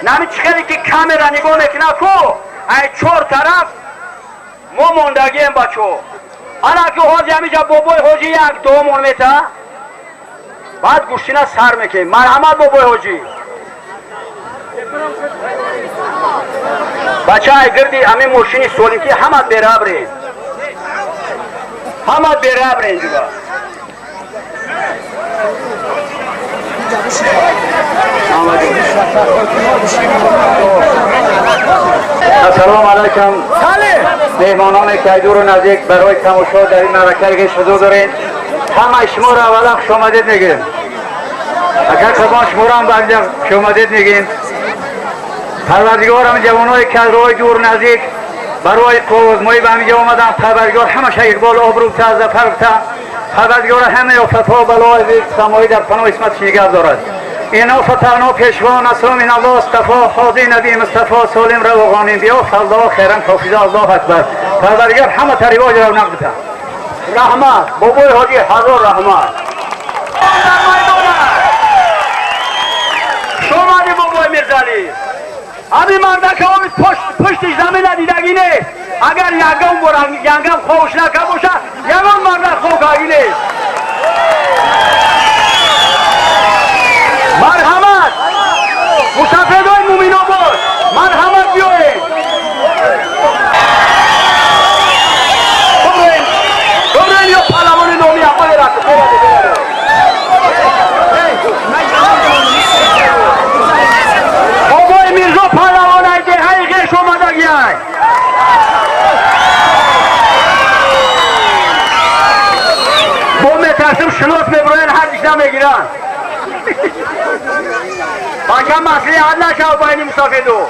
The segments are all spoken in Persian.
نمی چخیلی که کامرا نگاه میکنه کو ای چهار طرف ما موندگیم بچو انا که حاجی همیجا بابای حاجی یک دو مون میتا بعد گوشتینا سر میکنه مرحمت بابای حاجی بچه های گردی همه موشینی سولیم که همه برابره همه برابره اینجا السلام علیکم. مهمانان که دور و نزدیک برای تماشا در این معرکه حضور دارین، همه شما را اولا خوش آمدید میگیم. اگر قبان شما را هم برینجا خوش آمدید میگیم. پروردگارم جوانای که روی دور و نزدیک برای قوزمایی به همینجا آمدن، پروردگار همه اقبال آبرو تا ظفر تا پروردگار همه آفتها بلای سمایی در پناه اسمت نگه دارد. این آفتها پیشوا نصر من الله اصطفا حاضر نبی مصطفی سالم رو غانم بیا الله خیرن حافظ الله اکبر. پروردگار همه تریواج رو نقد بده. رحمت بابای حاجی هزار رحمت. شما دی بابای میرزالی ابی مردک هم پشتش زمین دیدگی نیست. اگر یگم برم یگم خوش نکه باشه یگم مردک خوکاگی نیست. مرحمت مستفیدای مومیناباد مرحمت بیایید. ببرین یا پهلوان نامی اول رفت بابای میرزا پهلوان ایده حقیقش اومده گیای. با میترسم شناس میبراین هر دیشنه میگیرن. باکم مسئله حد نشه و باینی مستفیدو.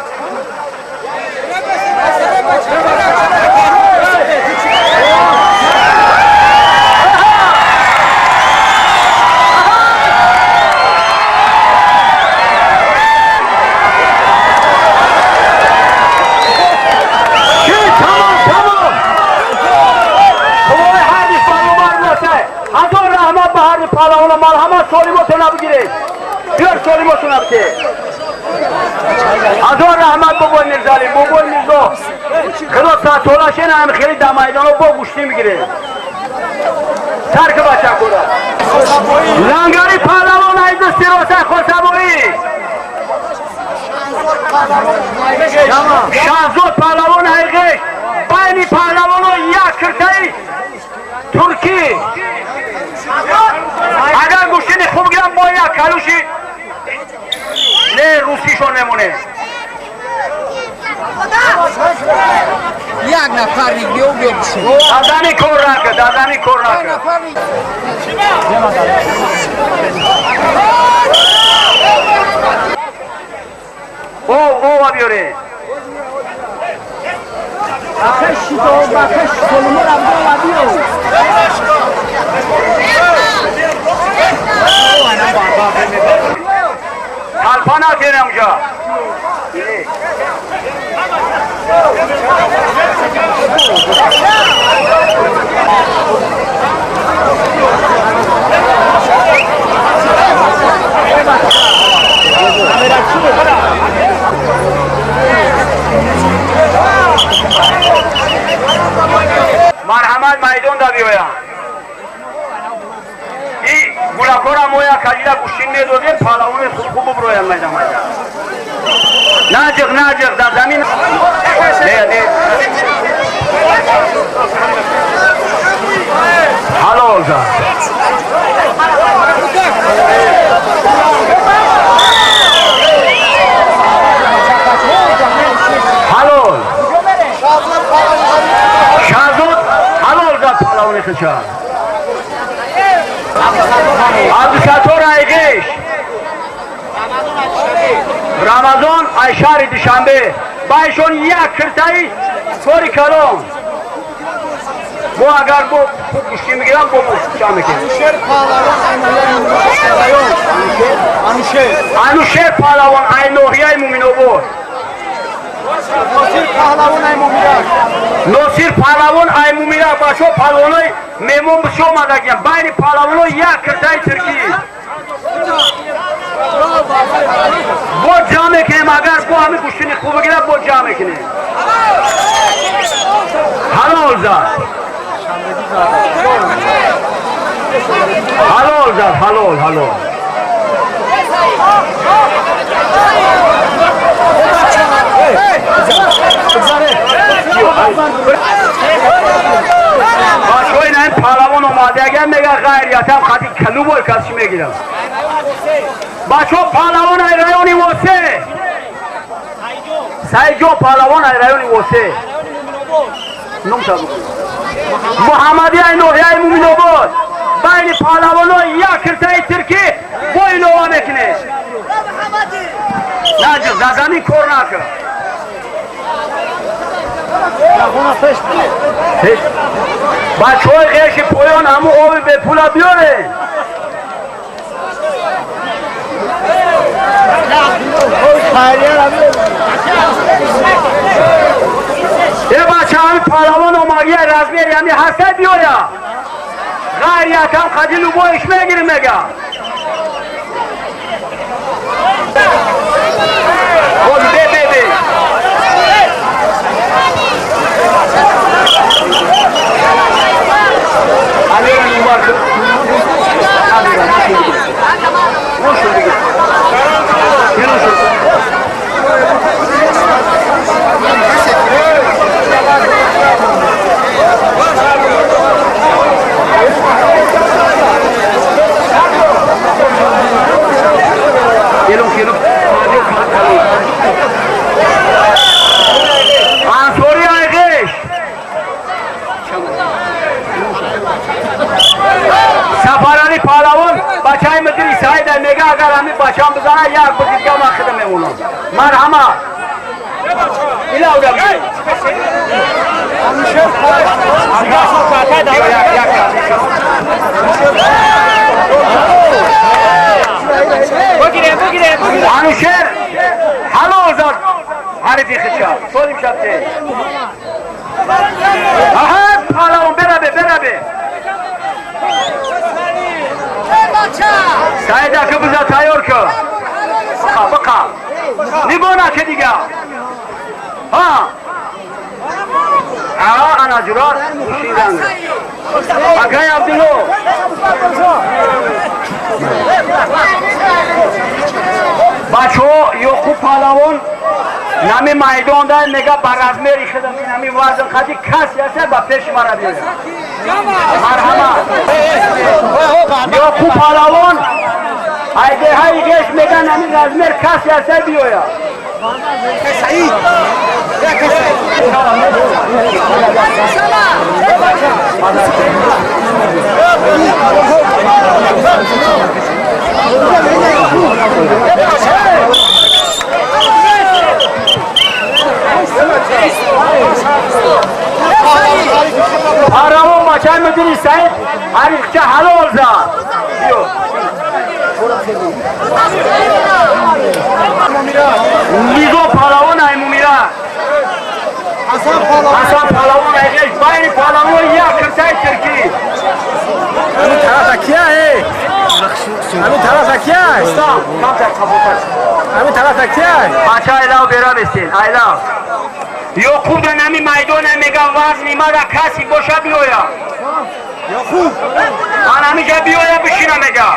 پهلوان مرحمت سالیماتو نبگیرید. بیار سالیماتو نبگیرید. هزار رحمت بابای میرزالی بابای میرزا خدا ساعتولش این همه خیلی در میدانو با گوشتی میگیره. ترک بچه کده لنگاری پهلوان عید سیراسه خسبایی شهزاد پهلوان حقیقش بینی پهلوان ها یک کرتایی ترکی. اگر گوشتین خوب گیرم با یک کلوشی نه روسیشون نمونه. یک نفر بیو بشین دادنی کار نکرد دادنی کار نکرد. او بیاره بخش تو بخش سلمون عبدالله بیو حلپا نکنه اونجا. مرحمت میدان دا بیایم. این گلکار هم باید کلیده گوشتین میدادیم پهلوان خوب برویم میدم نجق در زمین نه حلال زد حلال شهزاد حلال زد پهلوان خچر عبدالستار ایگیش رمضان ای شهر دوشنبه بایشون یک کرتایی طوری کلام بو اگر بو کشتی میگیرم بو چه میکنم انوشیر پهلوان ای نوحیه مومیناباد ناصیر پهلوان ای مومینه باشو پهلوانای میمون بشو مدگیم بین پهلوانای یک کرتای ترکی با جامعه کنیم اگر با همه گوشتین خوب بگیره با جامعه کنیم حلال زد حلال باشوی نه این پهلوان اومده اگر میگه غیریتم خطی کلو بای کسی میگیرم باشو پهلوان ای رایونی واسه سایجو پهلوان ای رایونی واسه محمدی ای نوحی ای مuminobod بین پهلوانو یک کرتای ترکی بوی نوا میکنه نجز در زمین کار نکن بچه های غیش پویان همون آبی به پولا بیاره یه بچه همین پهلوان آماگی رزمیر یعنی هسته بیایا غیر یکم خجیل و بایش میگیریم میگم خود بی علیران این بار نوشون دیگه Gelin. Ansori aygeş. Safarani palavon bachai mıdır İsa'yı mega agarami bacham bızana yak bızıkya makıdım onu. Marhama. İla uğram. Anuşer, halo ozad, harifi khışa, solim şapte. Aha, palavon beraber. Sayda kıbıza tayor ki. Baka. Nibona kediga. Ha. Aa, anacurar, muşiran. Akay Abdülho. بچو یوکو پهلوان نمی میدان دار نگاه برازمری خدم نمی وزن خدی کسی هست با پیش مرا بیاید مرحبا یوکو پهلوان ایده های گشت میگن نمی رازمر کسی هست بیاید سعید Aramon maçay müdürü Sayın Arifçe halol zan diyor. Nizo palavon ay mumira. Hasan palavon ay geç. Bayni palavon ya kırsay Türkiye. Abi taraf kiya hai? Abi taraf kiya hai? Tamam, kabul. Abi taraf kiya hai? Maça ilav bera besin. Ilav. Yokup da nami maydona mega vaz nimara kasi boşa biyoya. Yokup. Anamija biyoya bişina mega.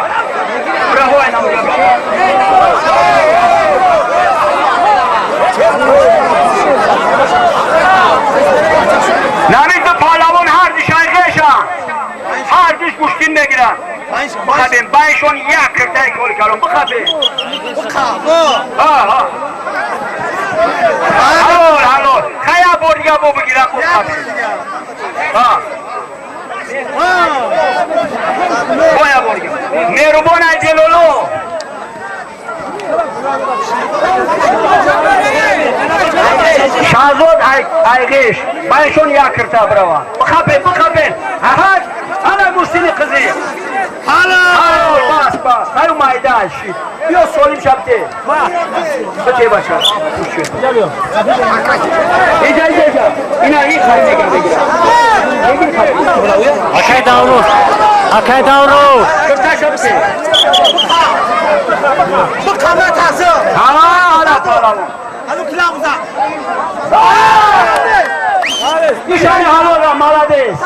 Bravo anamija bişina. Nami de palavon her dişay geça. Her diş Guştin megiren. Bakabim ben şun ya kırtay kol kalon bakabim. Ha. Halo. Kaya bordiga bu bugüne bakabim. Ha. Boya bordiga. Merubon ajelolo. Şazod aygeş. Ben şun ya kırta brava. Bakabim. Aha. Ana Guştin'i kızı. Halo. Bas. Hayu maydan şi. Biyo solim şapte. Bıçı başa. Geliyor. İca. İna iyi kayne geldi. Akay davru. Kırta şapte. Bu kamera tası. Hala palavon. Hadi pilavza. Nişani halo malades.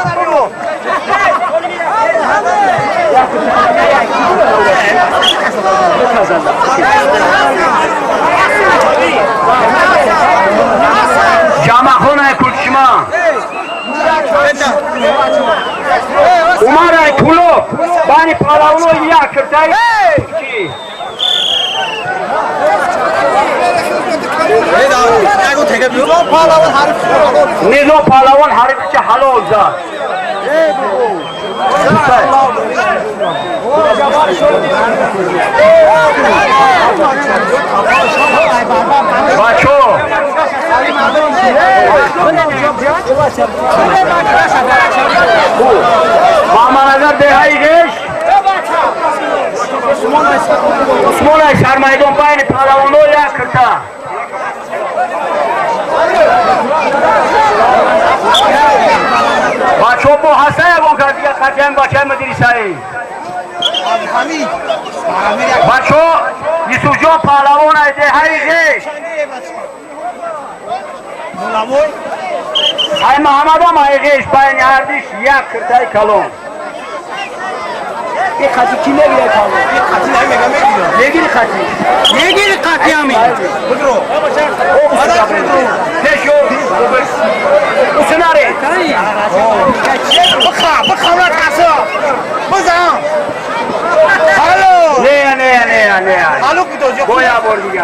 Jamakhona kulçma. Umaray pulo. Bani palavno ya kırtay. Nizo palavon harif. که حلال زد بچو محمد نظر دهایی گشت عثمان های سرمایدون بین پهلوانو یک کرده بچه با حسن یکون کرد دیگه خطیم بچه مدرسه ای بچه یسوف جان پهلوان های دهایی گشت های محمد هم های گشت بین هردیش یک کرده کلون این خطی کی نگیره کامل؟ این خطی نمیگه نگیری خطی نگیری خطی همین بدرو نشو اسناره بخواه قصه بزن حالو نه حالو بدو گویا بار دیگه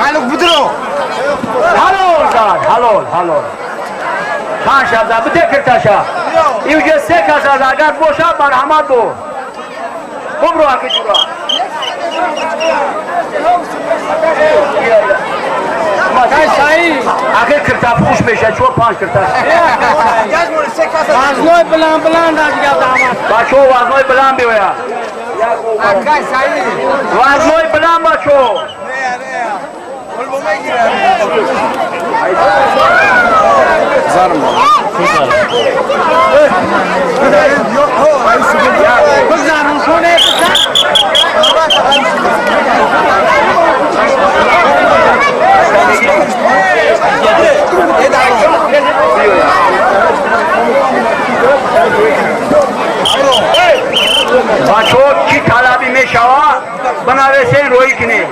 حالو بدرو حلال خان شب ده بده کرتاشا ایوجه سه کس از اگر بوشا مرحمت دو ببرو اکی جورا اگر کرتا فروش میشه چور 5 کرتا وزنوی بلند را دیگه داماد بچو وزنوی بلند بیویا وزنوی بلند بچو زارم بزارم شونه بچو کی طلبی میشوا بنویسین روی کنی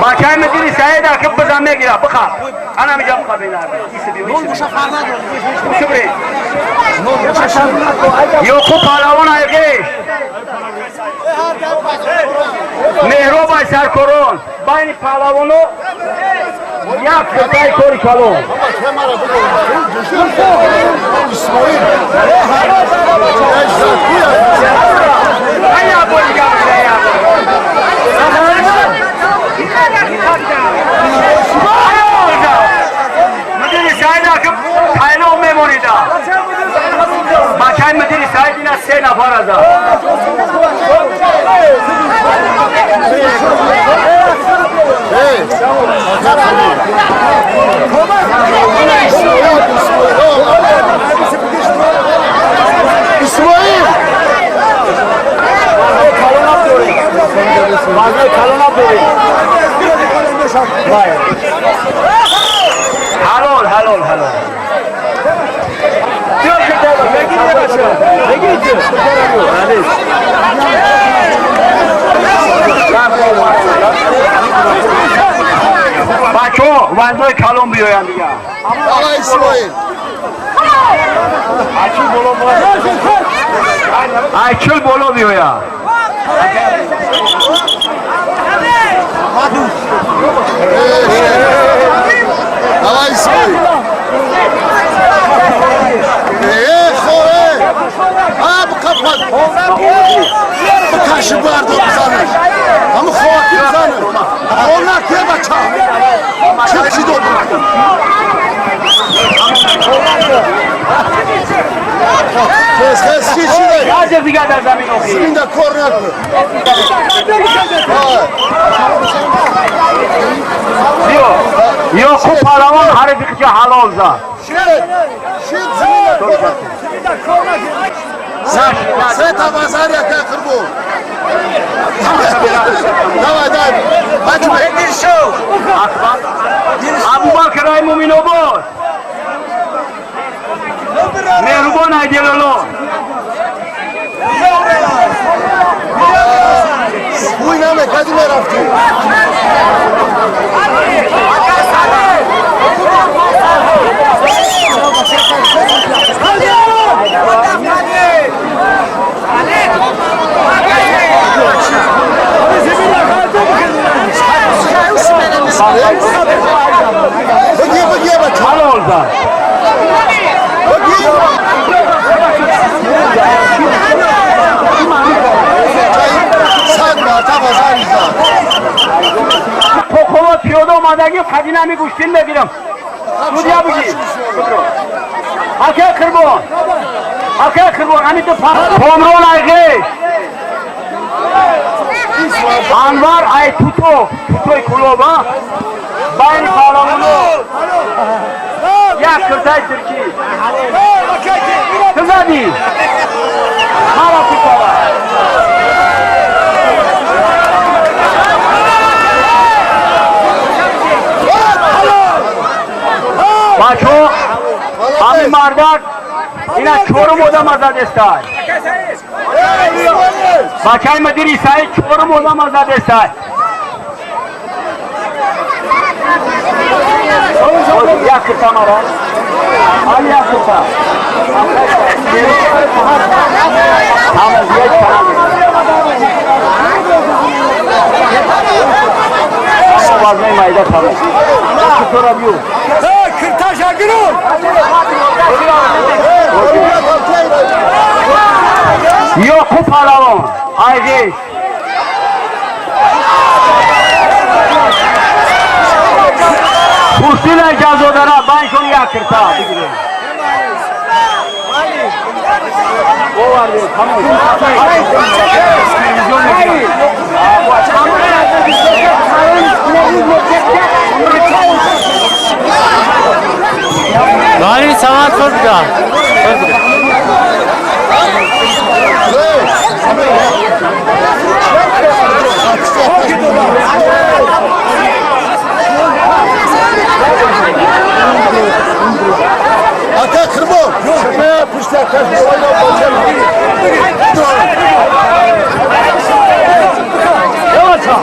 بچه مدیری سعید که بزن میگیره بخواه انا میجا بخواه بینار یو خوب پهلوان آیگیش مهرو بای سرکرون بین پهلوانو یک کتای کوری کلون مدیری سعید که پهلو میمونیده بچه مدیری سعید اینا 3 نفر از İsmail! Bazı kalına böyle. Halol. Diyor ki ne gidiyor başa? Ne gidiyor? Bacho, vaznoy kalon biyoyan diye. Ala İsmail! Ayçıl bolo diyor ya. Ala İsmail! Khoe! Ha bu kapat! Bu kaşı vardı zanır. Ama khoe zanır. Onlar diye baça. Çıkçı doldu. Kes şişire. Hadi diga der zamin okey. Şimdi korner mı? Yok bu paravan hariflikçe halal za. Şimdi Sen tabazar yakın kırbu. Davay. Hadi bir show. Abu Bakr ay Mumинобод. Mehruban aydelalo. Bu iname kadime rafti. پیاده آمدگی خدینه گوشتین بگیرم سودیا بگی حکه کربون همین تو کامران ایغش انوار ای توتوی کلوبا باین پالامونو یک کرتای ترکی کزادی مارا توتوبا بچو همین مردک اینا چورم بودم ازد استای بچه های مدیر سعید چورم بودم ازد استای یک کرتا مرا آن یک کرتا همه یک کنم همه وزنه مایده کنم چطور بیو Kırtaş Ergün'ün! Yok bu palavon. Aygeç. Kuştuyla cazodara ben şunu yakırta. O var diyor. Tamam. Gani saat fırda. Ata kırmızı. Şuraya puşlar kaçtı. Yavaş ha.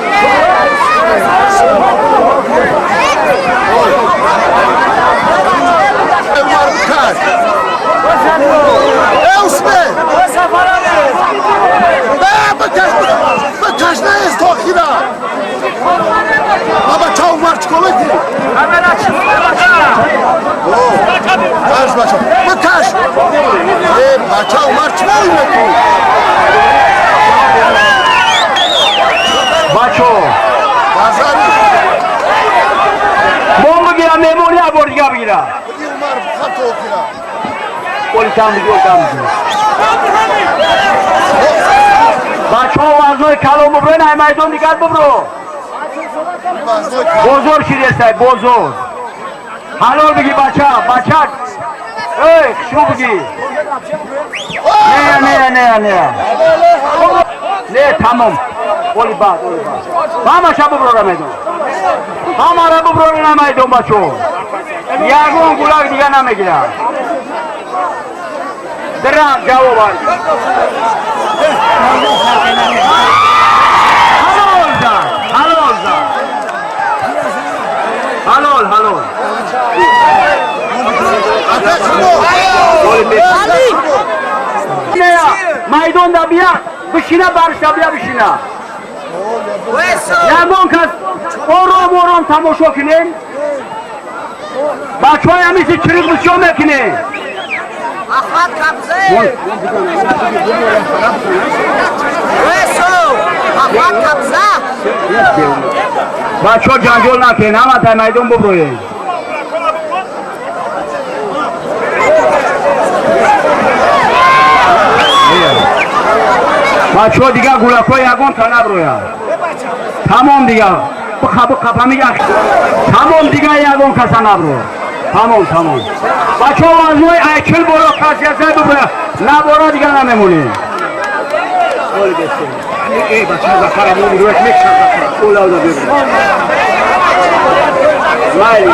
Osman! Bakaş ne jest to chwila? Baba czał marcz kolegi. Bakaş bakaş. Bakaş. Baczał marcz kolegi. Bacho. Bomba gira memoriya bordiga gira. Umar kato kira. Politan Bacho vaznoy kalomu bro nay maydon dikkat bro. Bozor şiriyesay bozor. Halol bigi bacha. Ey şu bigi. Ne tamam. Oli bad. Mama şabu bro maydon. Hamara bu bro nay maydon bacho. Yagun gulak diga name gira. Dram jawab var. Halol. Ne ya? Maydonda biya, bişine barışta biya bişine. Yagon kas, orom tamoşo kinin. Baçoya misi çırık bişo mekinin. Ahmet Kabze. Ahmet Kabze. Baço cancol nakin ama ta maydon bu broye. Baço diga gulako yagon tana broya. Tamam diga. Bu kapamı yak. Tamam diga yagon kasana bro. Tamam. Baço vaznoy aykil boro kasiyase bu broya. Na boro diga na memuni. Öyle geçsin. Ey baço zakara bu bir ekmek şarkı. Ola bir. May.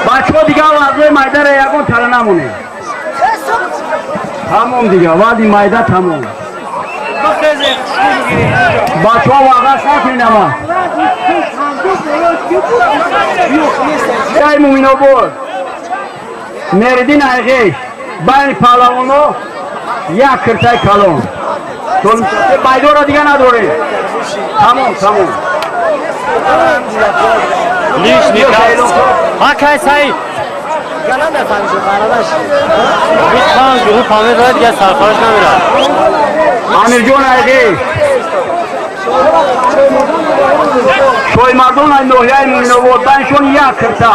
Baço diga vaznoy maydara yagon tarana muni. Tamam diga vadi mayda tamam. Baço vaga sakin ama. Ey Muminobod. Merdin aygeş. Ben palavonu ya kırtay kalon. Baydora diga nadore. Tamam. لیش میکرد ها که سعید میتونم جهو پامیر را دیگه سرخارش نمیرد امیر جون ایقی شوی مردم های نوحیه ممنوبود بینشون یک کرده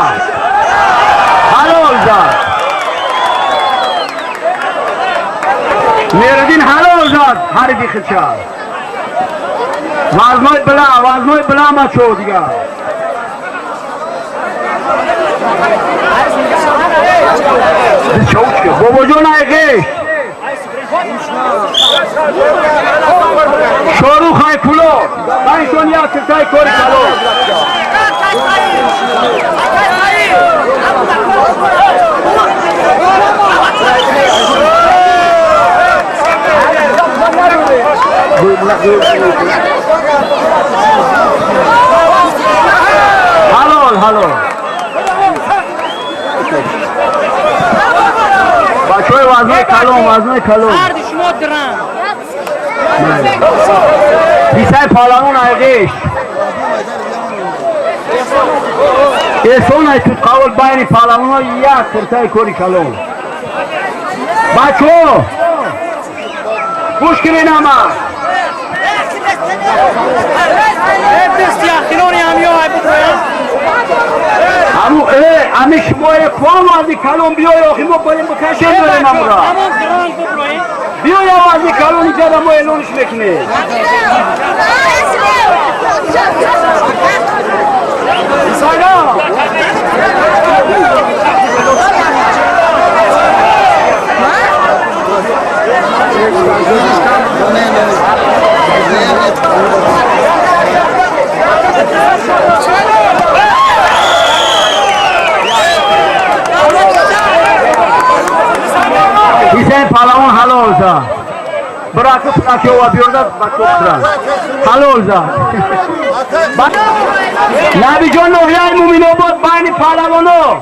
حلال زد میردین حلال زد حرفی خدشه وزنوی بلا بچو دیگه بابا جون ایقی شروع خواهی کلو بینشون یک کرده کوری کلو حلال بچه وزنه کلون هر شما درم بیسای پالانون ایقیش ایسون های توت قول بین پالانون ها یک کرتای کوری کلون بچه گوش کنین اما دستی اخیرانی همیو های بکنم امی شمای کوام وزی کلون بیای آخی ما باید بکشیم داریم امو را بیای وزی کلونی جدا ما ایلونش میکنیم سانا Hüseyin Palavon halı olsa bırakıp o biyorda bak çok sıra halı olsa Nabi John Nohyay Mumminobod bani Palavonu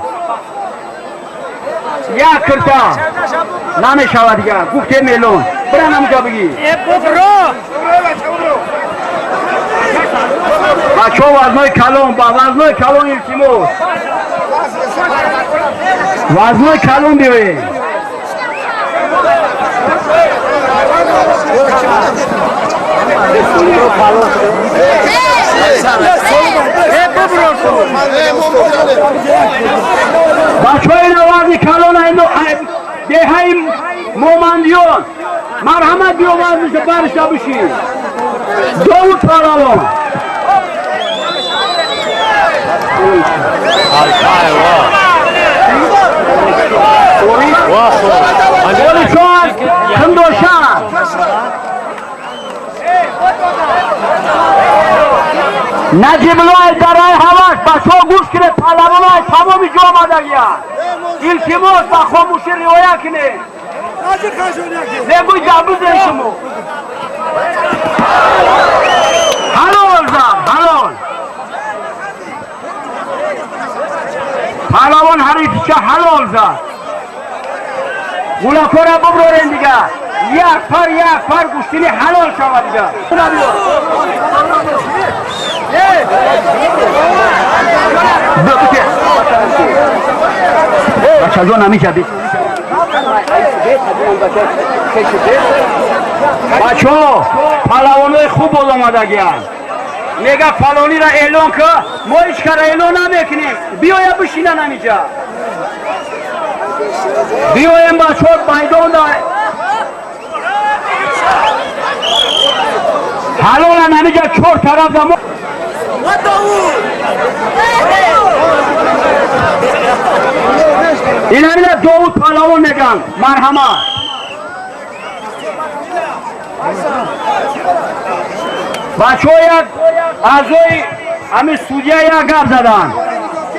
ya kırta name şavadiga gufte melon bırak amca bigi Bacho vaznoy kalon ilkimos vaznoy kalon diyor Başkoyun avazı kalona dehayim momandiyon marhamet diyor vazısı barışa bir şey Davut Palavon Polişon Kındoşan Necibulay Daray Havaş Başo Guş kine Palavonay tamamı jomada ya İlkimos bakhomushi rivoya kine Ne bu cabı zeyşimu Halol zan halol Palavon harifçe halol zan Ula kora bubroren diga yak par Gushtini halol şava diga Bacha zona micha bit Bacho Palavonay khub olamadagian Nega faloni ra e'lon ki ma hech kara e'lon namekinim biyoya bishina namija بیایم بچه ها میدان داره حلال نمیگه چهار طرف دمو این همیده داود پلاون میگن مرحمت بچه ها یک ازوی همین سودیه یک گرد زدن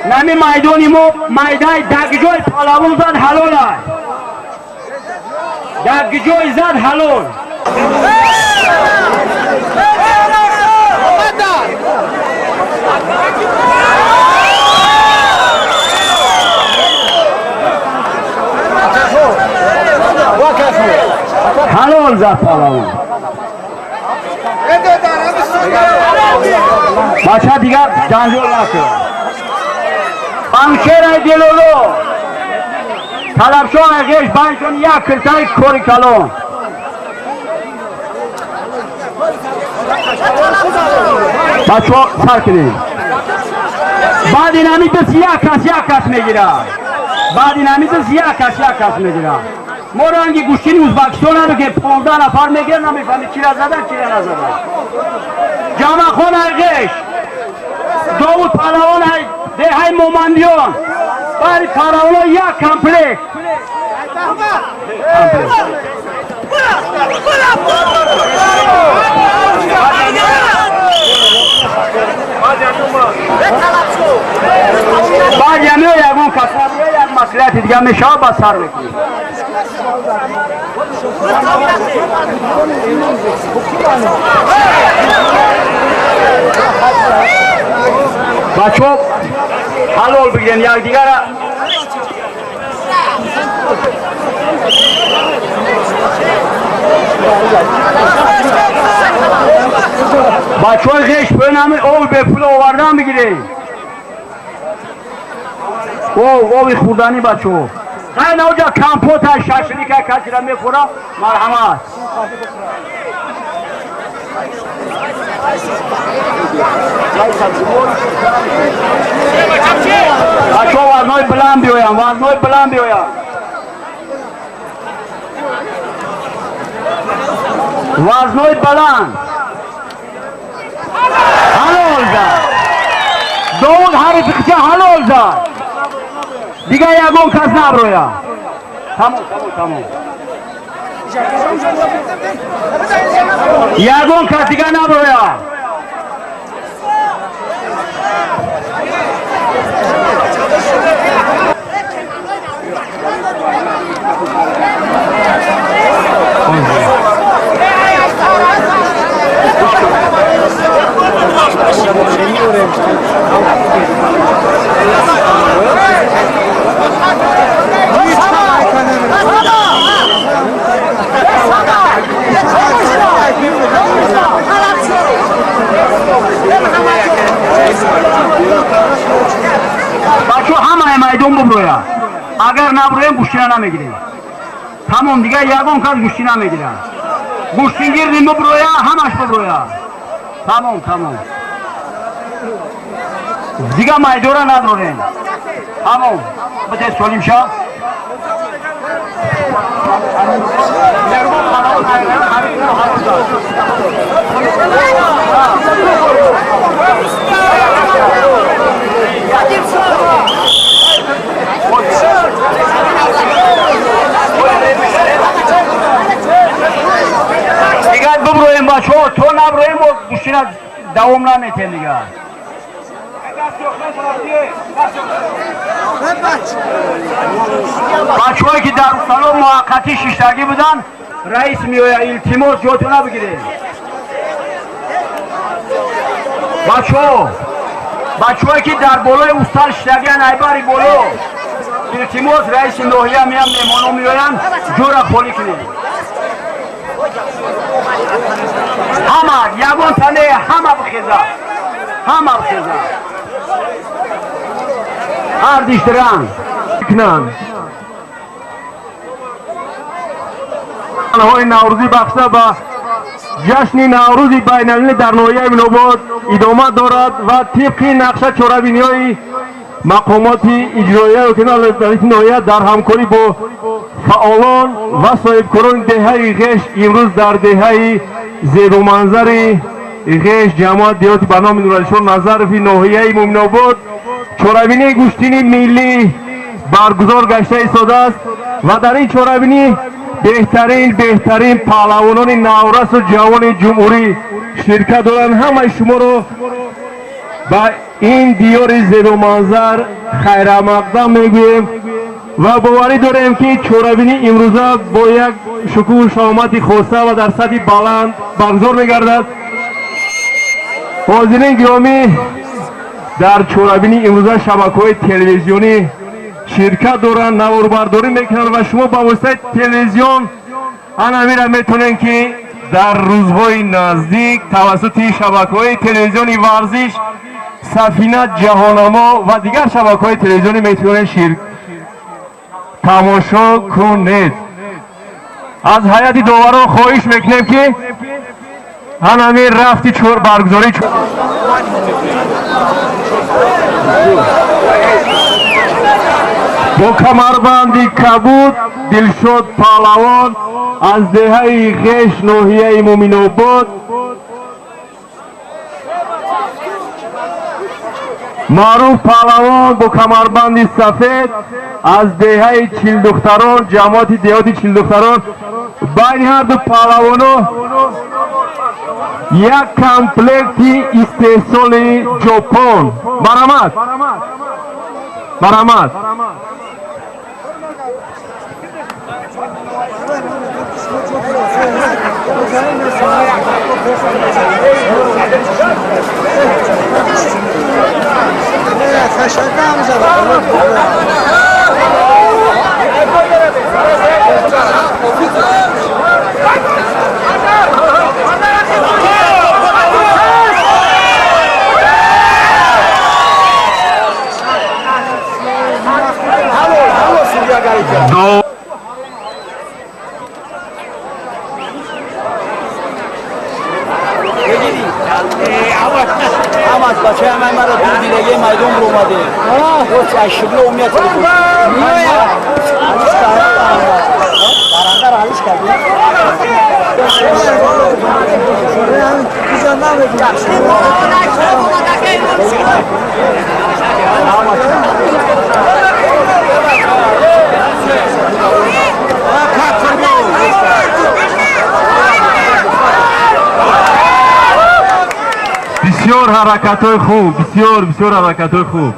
نمی میدانی ما میدای دگجوی پلاون زد حلال دگجوی زد حلال حلال زد پلاون بچه دیگر جنجال نکن پنشیر دیلولو طلبشان اگهش بانشون یک کرتای کوری کلون بچه ها سر کنید بعد این همیتس یک کس میگیره بعد این همیتس یک کس میگیره ما رنگی گوشتین ازبکستان هم که 15 نفر میگیر نمیفهمید چی را زدن چی را نزدن جامع خان اگهش داود پهلوان ده های مومندیان برای پهلوان یک کمپلیت بعد یمیو یکون کسابیه یک مسئولیت دیگه میشه با سر بکنید بچه حلال بگیرین یک دیگر بچه های غیش بینمی او به پول آوردن بگیرین او خوردنی بچه ها خیلی اوجا کمپوت های ششلی که کسی را میخوره مرحمت بچه ها وزنهای بلند بیایم وزنهای بلند بیایم وزنهای بلند حلال زد داود حریف خچه حلال زد دیگه یکون کس نبرویم تمام یکون کس دیگه نبرویم بچه همه میدون ببرویم اگر نبرویم گوشتین نمیگیریم تمام دیگه یکون کس گوشتین نمیگیریم گوشتین گیردیم ببرویم همش ببرویم تمام دیگه میدون را نداریم تمام بچه سولیم شا دیگه ببرویم بچه ها تو نبرویم و گوشتین دوام نمیتیم دیگه بچه هایی که در سالن موقتی ششتگی بودن رئیس میویا التماس جاتو نبگیریم بچه هایی که در بالای استان ششتگی نایباری بالو التماس رئیس نوحیه میام میمانو میویان جورا خالی کنیم همه یگون تنه همه بخیزه هر دیشتران کنن های نوروزی بخشته به جشن نوروزی بین‌المللی در ناحیه ممین‌آباد ادامه دارد و طبق نقشه چهاربینی‌های مقامات اجرایی و کنار ناحیه در همکاری با فعالان و صاحبکاران دهه غش امروز در دهه زیب و منظر غش جماعت دیهات برنامه نورالشور نظر فی ناحیه ممین‌آباد چهاربینی گوشتین ملی برگزار گشته ایستاده است و در این چهاربینی بهترین پهلوانان نورس و جوان جمهوری شرکت دارند. همه شما رو با این دیار زیب و منظر خیر مقدم میگویم و باوری داریم که چهاربینی امروزه با یک شکوه و شامت خاصه و در سطح بلند برگزار میگردد. حاضرین گرامی در چهاربینی امروزه شبکه‌های تلویزیونی شرکت دارند نواربرداری میکنند و شما با واسطه تلویزیون همین را میتونین که در روزهای نزدیک توسط شبکه‌های تلویزیونی ورزش سفینه جهانما و دیگر شبکه‌های تلویزیونی میتونید تماشا کنید. از هیئت داوران خواهش میکنیم که همین رفتی چور برگزاری با کمربندی کبود دلشد پهلوان از دهه غش ناحیه مومیناباد، معروف پهلوان با کمربندی سفید از دهه چیل دختران، جماعت دیهاتی چیل دختران. بین هر دو پهلوانو یک کمپلکتی استحصال ژاپن. مرحمت مرحمت. Ahmet bacı hemen bana bir dilege maydon bulmadı. O aşırı umyat oldu. Niye ya? Aliş kaldı. Baranglar aliş kaldı. Kızanlar ve بسیار حرکت‌های خوب، بسیار حرکت‌های خوب.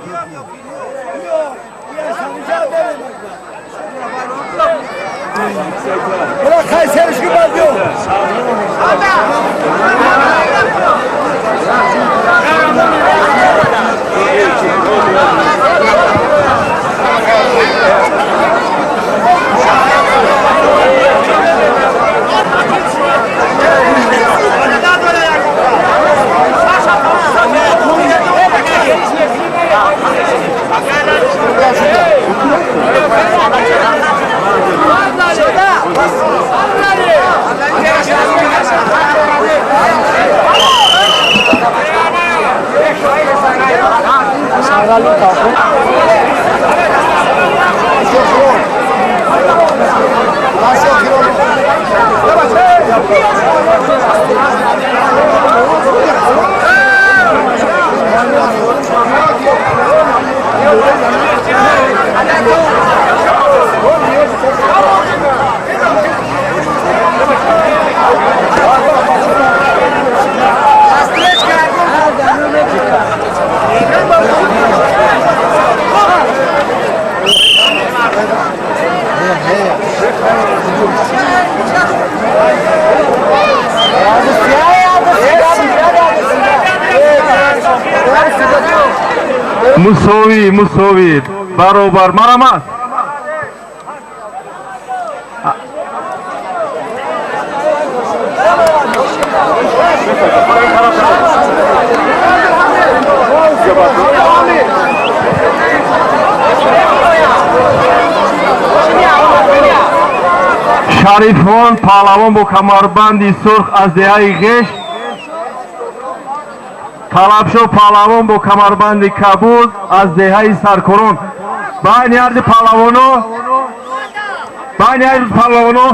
مساوی برابر. مرحمت. شریفان پهلوان با کمربندی سرخ از دهه غش، طلبشو پهلوان با کمربند کبود از دهه سرکرون. بین هر پهلوانو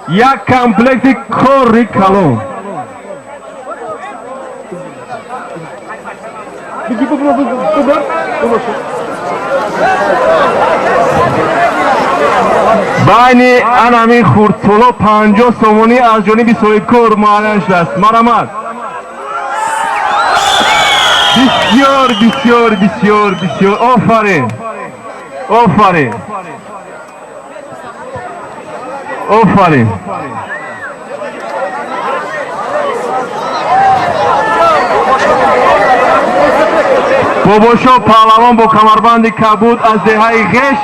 یک کمپلکت کوری کلون. بین انمی خورتولو 50 سومونی از جانب صاحبکار معلن شده است. مرحمت. بسیار آفرین. باباشا پهلوان با کمربند کبود از دهه غش